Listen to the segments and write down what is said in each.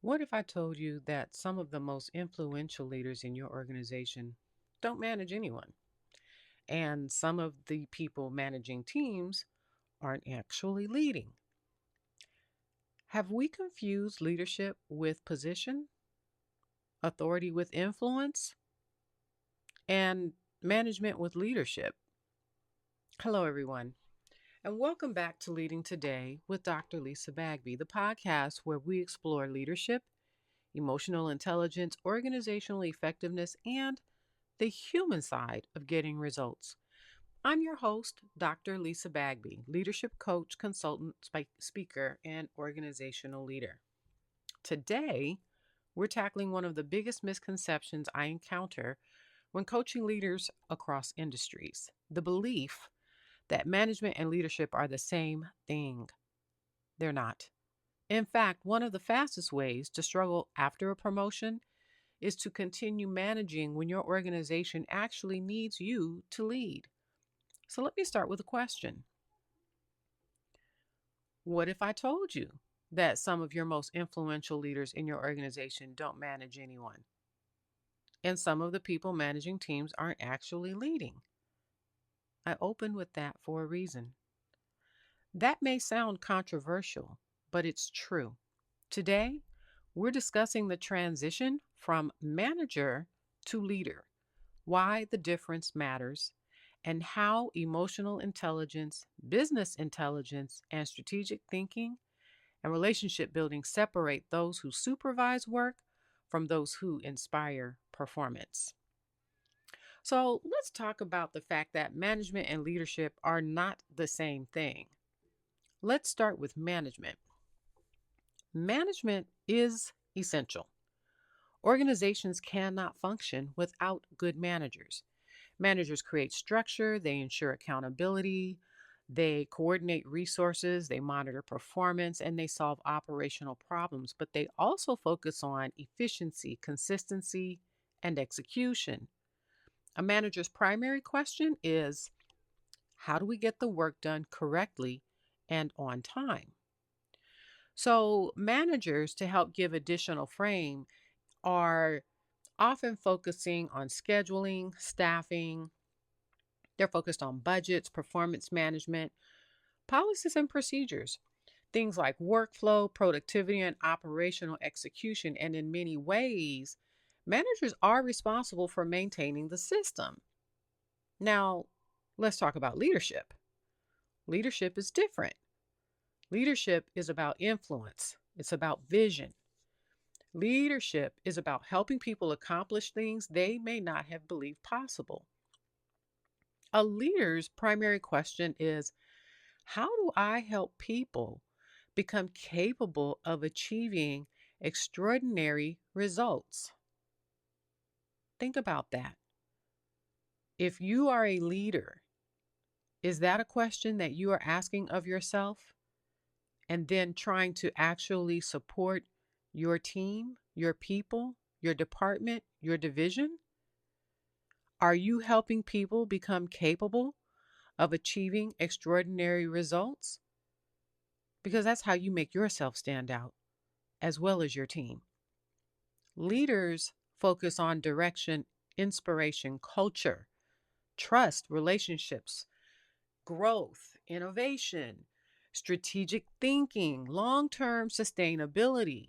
What if I told you that some of the most influential leaders in your organization don't manage anyone? And some of the people managing teams aren't actually leading? Have we confused leadership with position, authority with influence, and management with leadership? Hello, everyone, and welcome back to Leading Today with Dr. Lisa Bagby, the podcast where we explore leadership, emotional intelligence, organizational effectiveness, and the human side of getting results. I'm your host, Dr. Lisa Bagby, leadership coach, consultant, speaker, and organizational leader. Today, we're tackling one of the biggest misconceptions I encounter when coaching leaders across industries: the belief that management and leadership are the same thing. They're not. In fact, one of the fastest ways to struggle after a promotion is to continue managing when your organization actually needs you to lead. So let me start with a question. What if I told you that some of your most influential leaders in your organization don't manage anyone? And some of the people managing teams aren't actually leading? I opened with that for a reason. That may sound controversial, but it's true. Today, we're discussing the transition from manager to leader, why the difference matters, and how emotional intelligence, business intelligence, and strategic thinking and relationship building separate those who supervise work from those who inspire performance. So, let's talk about the fact that management and leadership are not the same thing. Let's start with management. Management is essential. Organizations cannot function without good managers. Managers create structure, they ensure accountability, they coordinate resources, they monitor performance, and they solve operational problems. But they also focus on efficiency, consistency, and execution. A manager's primary question is, how do we get the work done correctly and on time? So, managers, to help give additional frame, are often focusing on scheduling, staffing. They're focused on budgets, performance management, policies, and procedures. Things like workflow, productivity, and operational execution. And in many ways, managers are responsible for maintaining the system. Now, let's talk about leadership. Leadership is different. Leadership is about influence, it's about vision. Leadership is about helping people accomplish things they may not have believed possible. A leader's primary question is, how do I help people become capable of achieving extraordinary results? Think about that. If you are a leader, is that a question that you are asking of yourself and then trying to actually support your team, your people, your department, your division? Are you helping people become capable of achieving extraordinary results? Because that's how you make yourself stand out as well as your team. Leaders focus on direction, inspiration, culture, trust, relationships, growth, innovation, strategic thinking, long term sustainability.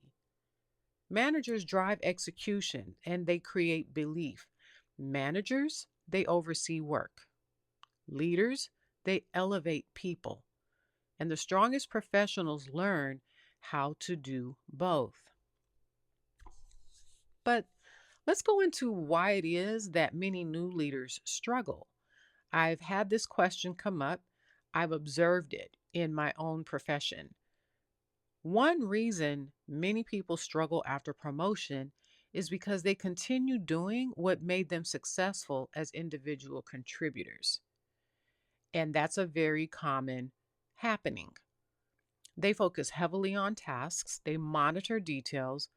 Managers drive execution and they create belief. Managers, they oversee work. Leaders, they elevate people. And the strongest professionals learn how to do both. But let's go into why it is that many new leaders struggle. I've had this question come up. I've observed it in my own profession. One reason many people struggle after promotion is because they continue doing what made them successful as individual contributors. And that's a very common happening. They focus heavily on tasks, they monitor details,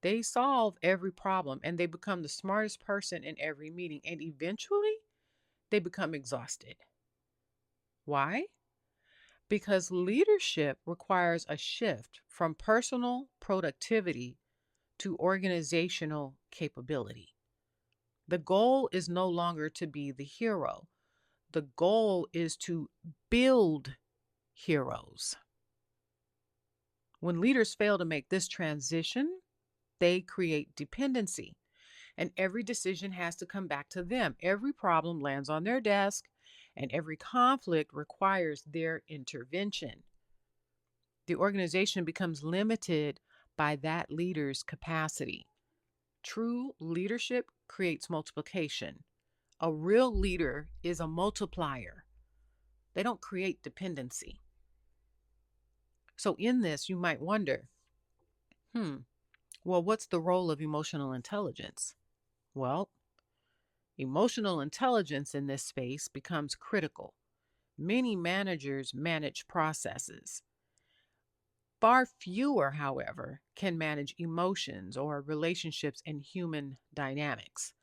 they solve every problem, and they become the smartest person in every meeting. And eventually, they become exhausted. Why? Because leadership requires a shift from personal productivity to organizational capability. The goal is no longer to be the hero. The goal is to build heroes. When leaders fail to make this transition, they create dependency, and every decision has to come back to them. Every problem lands on their desk, and every conflict requires their intervention. The organization becomes limited by that leader's capacity. True leadership creates multiplication. A real leader is a multiplier. They don't create dependency. So, in this, you might wonder, well, what's the role of emotional intelligence? Well, emotional intelligence in this space becomes critical. Many managers manage processes. Far fewer, however, can manage emotions or relationships and human dynamics.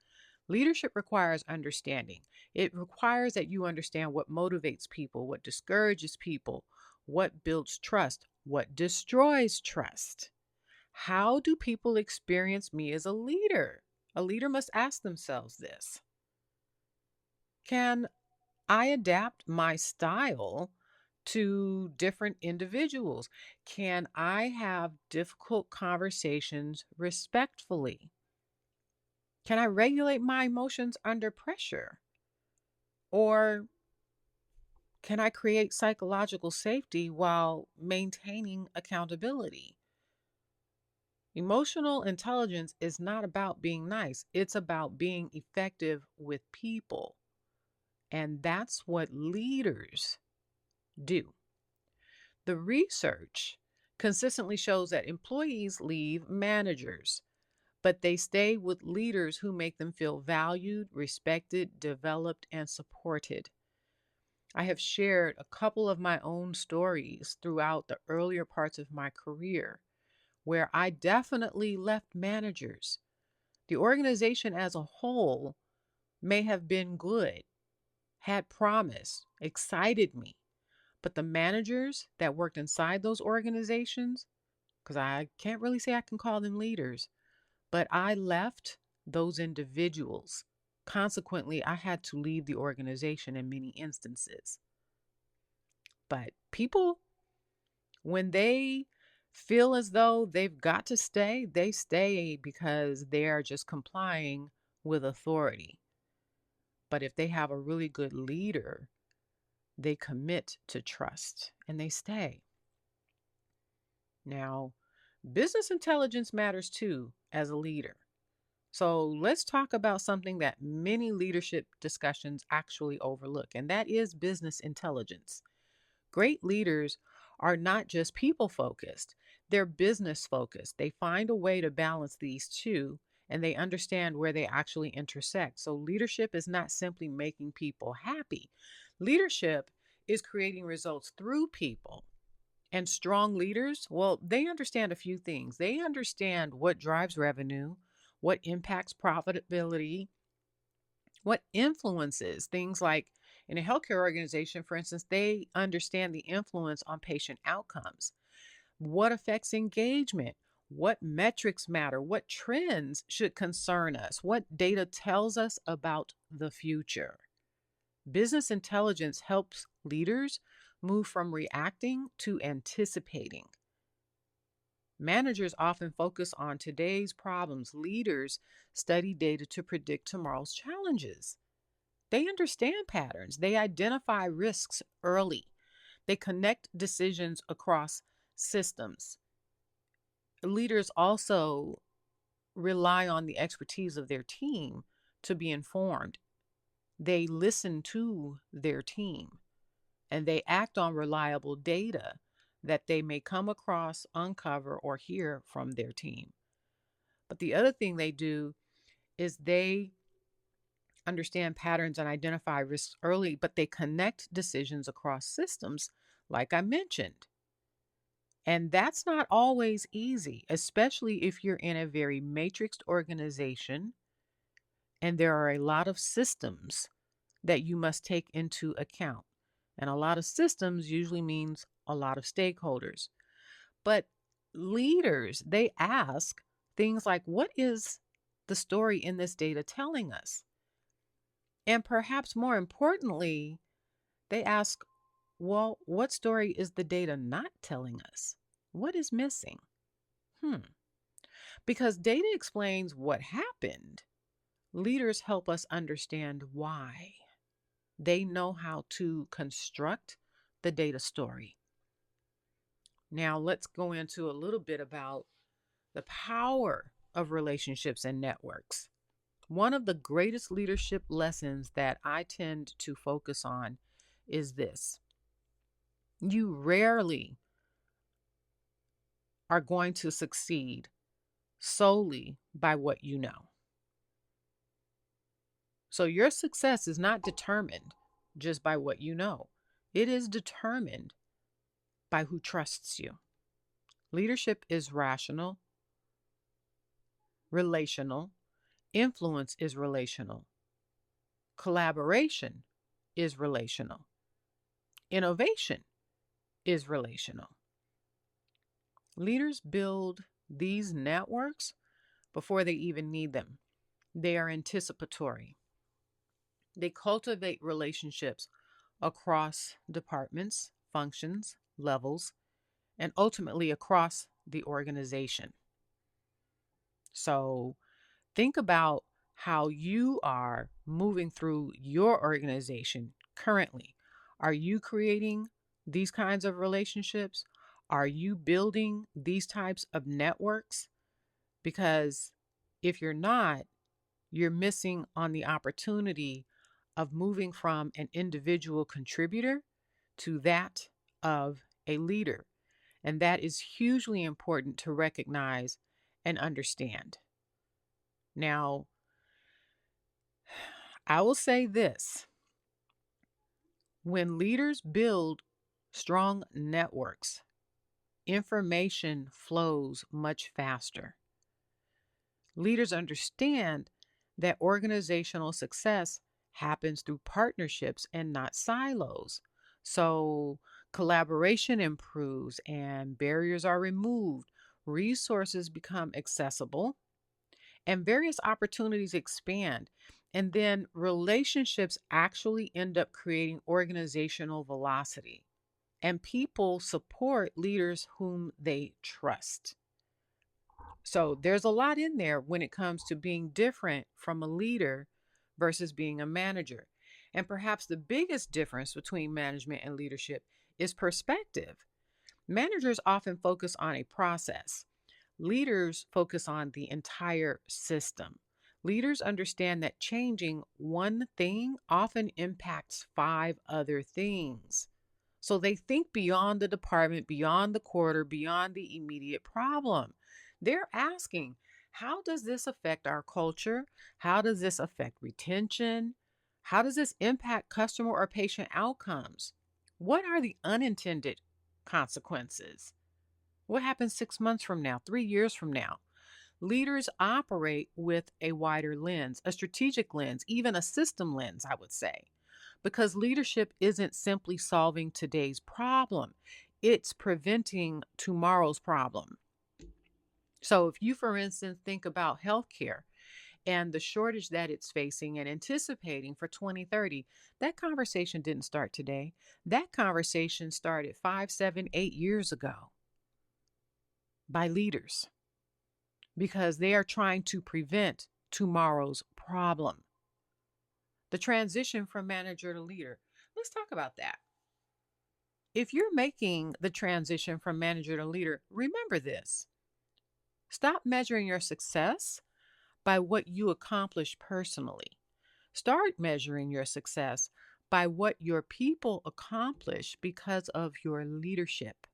Leadership requires understanding. It requires that you understand what motivates people, what discourages people, what builds trust, what destroys trust. How do people experience me as a leader? A leader must ask themselves this. Can I adapt my style to different individuals? Can I have difficult conversations respectfully? Can I regulate my emotions under pressure? Or can I create psychological safety while maintaining accountability? Emotional intelligence is not about being nice, it's about being effective with people. And that's what leaders do. The research consistently shows that employees leave managers, but they stay with leaders who make them feel valued, respected, developed, and supported. I have shared a couple of my own stories throughout the earlier parts of my career where I definitely left managers. The organization as a whole may have been good, had promise, excited me, but the managers that worked inside those organizations, because I can't really say I can call them leaders, but I left those individuals. Consequently, I had to leave the organization in many instances. But people, when they feel as though they've got to stay, they stay because they are just complying with authority. But if they have a really good leader, they commit to trust and they stay. Now, business intelligence matters too as a leader. So let's talk about something that many leadership discussions actually overlook, and that is business intelligence. Great leaders are not just people focused, they're business focused. They find a way to balance these two and they understand where they actually intersect. So, leadership is not simply making people happy, leadership is creating results through people. And strong leaders, well, they understand a few things. They understand what drives revenue, what impacts profitability, what influences things like in a healthcare organization, for instance, they understand the influence on patient outcomes, what affects engagement, what metrics matter, what trends should concern us, what data tells us about the future. Business intelligence helps leaders move from reacting to anticipating. Managers often focus on today's problems. Leaders study data to predict tomorrow's challenges. They understand patterns. They identify risks early. They connect decisions across systems. Leaders also rely on the expertise of their team to be informed. They listen to their team and they act on reliable data that they may come across, uncover, or hear from their team. But the other thing they do is they understand patterns and identify risks early, but they connect decisions across systems, like I mentioned. And that's not always easy, especially if you're in a very matrixed organization and there are a lot of systems that you must take into account. And a lot of systems usually means a lot of stakeholders. But leaders, they ask things like, what is the story in this data telling us? And perhaps more importantly, they ask, well, what story is the data not telling us? What is missing? Hmm. Because data explains what happened, leaders help us understand why. They know how to construct the data story. Now, let's go into a little bit about the power of relationships and networks. One of the greatest leadership lessons that I tend to focus on is this: you rarely are going to succeed solely by what you know. So your success is not determined just by what you know, it is determined by who trusts you. Leadership is rational, relational, influence is relational, collaboration is relational, innovation is relational. Leaders build these networks before they even need them. They are anticipatory. They cultivate relationships across departments, functions, levels, and ultimately across the organization. So think about how you are moving through your organization currently. Are you creating these kinds of relationships? Are you building these types of networks? Because if you're not, you're missing on the opportunity of moving from an individual contributor to that of a leader. And that is hugely important to recognize and understand. Now, I will say this: when leaders build strong networks, information flows much faster. Leaders understand that organizational success happens through partnerships and not silos. So collaboration improves and barriers are removed, resources become accessible, and various opportunities expand. And then relationships actually end up creating organizational velocity, and people support leaders whom they trust. So there's a lot in there when it comes to being different from a leader versus being a manager. And perhaps the biggest difference between management and leadership is perspective. Managers often focus on a process. Leaders focus on the entire system. Leaders understand that changing one thing often impacts five other things. So they think beyond the department, beyond the quarter, beyond the immediate problem. They're asking, how does this affect our culture? How does this affect retention? How does this impact customer or patient outcomes? What are the unintended consequences? What happens 6 months from now, 3 years from now? Leaders operate with a wider lens, a strategic lens, even a system lens, I would say, because leadership isn't simply solving today's problem, it's preventing tomorrow's problem. So, if you, for instance, think about healthcare and the shortage that it's facing and anticipating for 2030, that conversation didn't start today. That conversation started 5, 7, 8 years ago by leaders because they are trying to prevent tomorrow's problem. The transition from manager to leader. Let's talk about that. If you're making the transition from manager to leader, remember this: stop measuring your success by what you accomplish personally. Start measuring your success by what your people accomplish because of your leadership.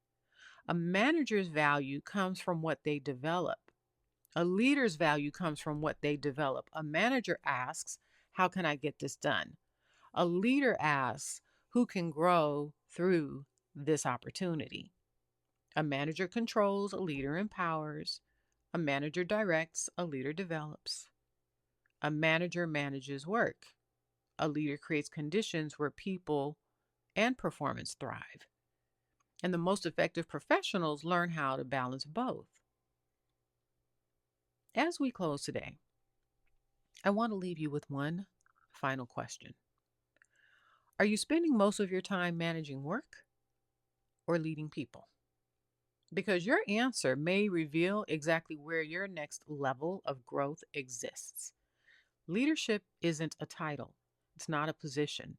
A manager's value comes from what they develop. A leader's value comes from what they develop. A manager asks, how can I get this done? A leader asks, who can grow through this opportunity? A manager controls, a leader empowers. A manager directs, a leader develops. A manager manages work. A leader creates conditions where people and performance thrive. And the most effective professionals learn how to balance both. As we close today, I want to leave you with one final question. Are you spending most of your time managing work or leading people? Because your answer may reveal exactly where your next level of growth exists. Leadership isn't a title, it's not a position,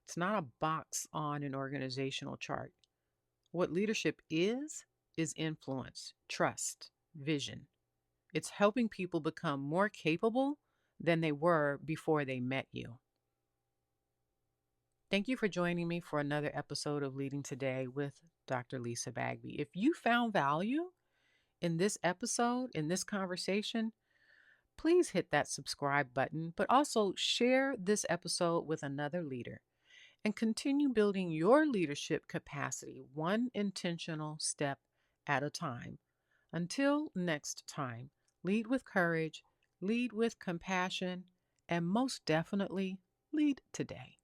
it's not a box on an organizational chart. What leadership is influence, trust, vision. It's helping people become more capable than they were before they met you. Thank you for joining me for another episode of Leading Today with Dr. Lisa Bagby. If you found value in this episode, in this conversation, please hit that subscribe button, but also share this episode with another leader and continue building your leadership capacity one intentional step at a time. Until next time, lead with courage, lead with compassion, and most definitely, lead today.